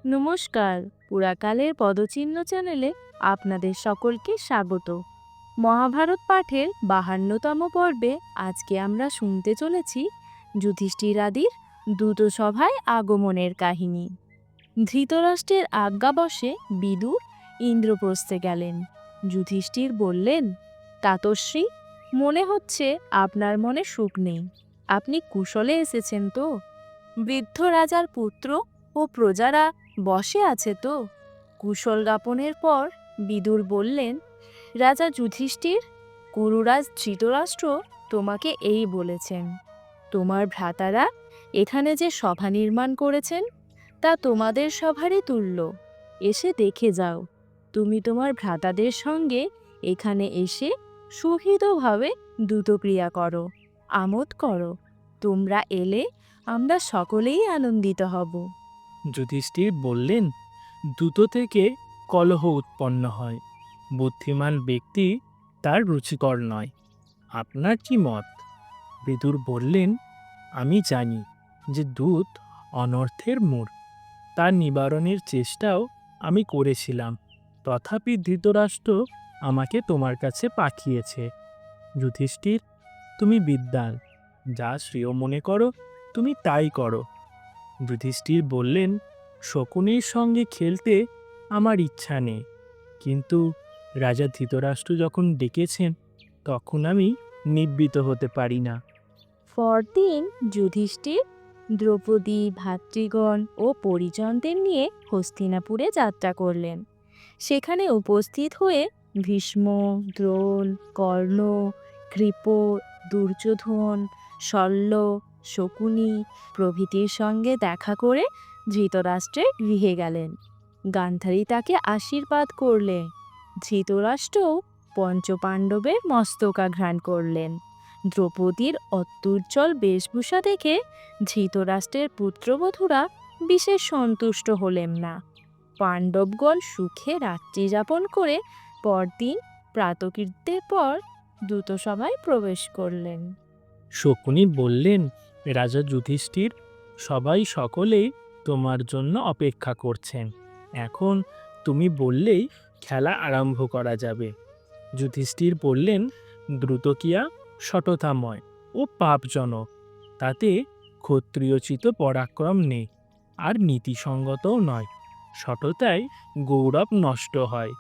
নমস্কার। পুরাকালের পদচিহ্ন চ্যানেলে আপনাদের সকলকে স্বাগত। মহাভারত পাঠের 52তম পর্বে আজকে আমরা শুনতে চলেছি যুধিষ্ঠির আদির দূতসভায় আগমনের কাহিনী। ধৃতরাষ্ট্রের আজ্ঞাবশে বিদুর ইন্দ্রপ্রস্থে গেলেন। যুধিষ্ঠির বললেন, তাতশ্রী, মনে হচ্ছে আপনার মনে সুখ নেই। আপনি কুশলে এসেছেন তো? বৃদ্ধ রাজার পুত্র ও প্রজারা বসে আছে তো? কুশল জ্ঞাপনের পর বিদুর বললেন, রাজা যুধিষ্ঠির, কুরুরাজ ধৃতরাষ্ট্র তোমাকে এই বলেছেন, তোমার ভ্রাতারা এখানে যে সভা নির্মাণ করেছেন তা তোমাদের সভারই তুল্য। এসে দেখে যাও। তুমি তোমার ভ্রাতাদের সঙ্গে এখানে এসে সুহৃদভাবে দ্রুতক্রিয়া করো, আমোদ করো। তোমরা এলে আমরা সকলেই আনন্দিত হব। যুধিষ্ঠির বললেন, দ্রুত থেকে কলহ উৎপন্ন হয়। বুদ্ধিমান ব্যক্তি তার রুচিকর নয়। আপনার কি মত? বিদুর বললেন, আমি জানি যে দূত অনর্থের মূল। তার নিবারণের চেষ্টাও আমি করেছিলাম, তথাপি ধৃতরাষ্ট্র আমাকে তোমার কাছে পাঠিয়েছে। যুধিষ্ঠির, তুমি বিদ্বান, যা শ্রেয় মনে করো তুমি তাই করো। যুধিষ্ঠির বললেন, শকুনির সঙ্গে খেলতে আমার ইচ্ছা নেই, কিন্তু রাজা ধৃতরাষ্ট্র যখন ডেকেছেন তখন আমি নিবৃত্ত হতে পারি না। পরদিন যুধিষ্ঠির দ্রৌপদী, ভাতৃগণ ও পরিজনদের নিয়ে হস্তিনাপুরে যাত্রা করলেন। সেখানে উপস্থিত হয়ে ভীষ্ম, দ্রোণ, কর্ণ, কৃপ, দুর্যোধন, শল্য, শকুনি প্রভৃতির সঙ্গে দেখা করে ধৃতরাষ্ট্রের গৃহে গেলেন। গান্ধারী তাকে আশীর্বাদ করলে। ধৃতরাষ্ট্রও পঞ্চপাণ্ডবের মস্তকাঘ্রাণ করলেন। দ্রৌপদীর অত্যুজ্জ্বল বেশভূষা দেখে ধৃতরাষ্ট্রের পুত্রবধূরা বিশেষ সন্তুষ্ট হলেন না। পাণ্ডবগণ সুখে রাত্রি যাপন করে পরদিন প্রাতকৃত্যের পর দূতসভায় প্রবেশ করলেন। শকুনি বললেন, রাজা যুধিষ্ঠির, সবাই সকলেই তোমার জন্য অপেক্ষা করছেন। এখন তুমি বললেই খেলা আরম্ভ করা যাবে। যুধিষ্ঠির বললেন, দ্রুতক্রিয়া সততাময় ও পাপজনক। তাতে ক্ষত্রিয়োচিত পরাক্রম নেই, আর নীতিসঙ্গতও নয়। সততায় গৌরব নষ্ট হয়।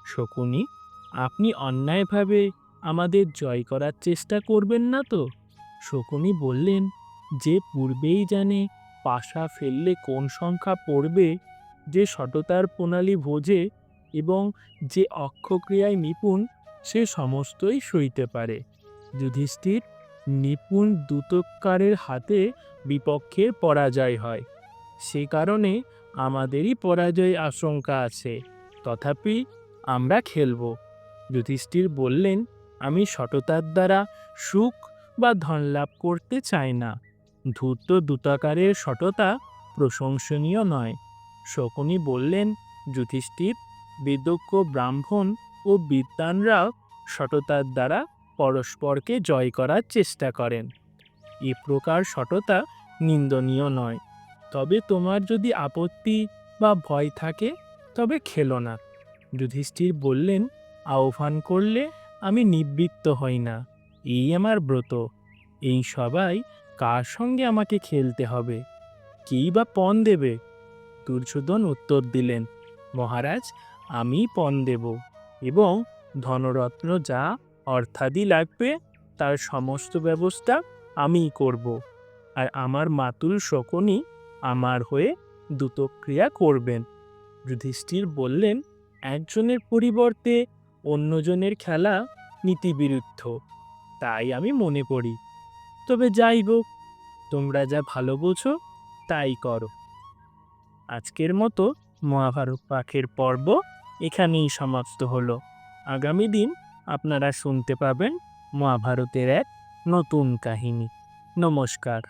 শকুনি, আপনি অন্যায়ভাবে আমাদের জয় করার চেষ্টা করবেন না তো? শকুনি বললেন, যে পূর্বেই জানে পাশা ফেললে কোন সংখ্যা পড়বে, যে সততার প্রণালী বোঝে এবং যে অক্ষক্রিয়ায় নিপুণ, সে সমস্তই সইতে পারে। যুধিষ্ঠির, নিপুণ দ্যুতকারের হাতে বিপক্ষের পরাজয় হয়। সে কারণে আমাদেরই পরাজয় আশঙ্কা আছে, তথাপি আমরা খেলব। যুধিষ্ঠির বললেন, আমি সততার দ্বারা সুখ বা ধন লাভ করতে চাই না। ধূর্ত দ্যুতাকারের সততা প্রশংসনীয় নয়। শকুনি বললেন, যুধিষ্ঠির, বেদজ্ঞ ব্রাহ্মণ ও বিদ্বানরাও সততার দ্বারা পরস্পরকে জয় করার চেষ্টা করেন। এ প্রকার সততা নিন্দনীয় নয়। তবে তোমার যদি আপত্তি বা ভয় থাকে তবে খেলো না। যুধিষ্ঠির বললেন, আহ্বান করলে আমি নিবৃত্ত হই না, এই আমার ব্রত। এই সবাই কার সঙ্গে আমাকে খেলতে হবে? কেই বা পণ দেবে? দুর্যোধন উত্তর দিলেন, মহারাজ, আমি পণ দেব এবং ধনরত্ন যা অর্থাদি লাগবে তার সমস্ত ব্যবস্থা আমিই করব। আর আমার মাতুল শকুনি আমার হয়ে দ্রুতক্রিয়া করবেন। যুধিষ্ঠির বললেন, একজনের পরিবর্তে অন্যজনের খেলা নীতিবিরুদ্ধ, তাই আমি মনে করি। তবে যাই হোক, তোমরা যা ভালো বোঝো তাই করো। আজকের মতো মহাভারত পাঠের পর্ব এখানেই সমাপ্ত হলো। আগামী দিন আপনারা শুনতে পাবেন মহাভারতের এক নতুন কাহিনী। নমস্কার।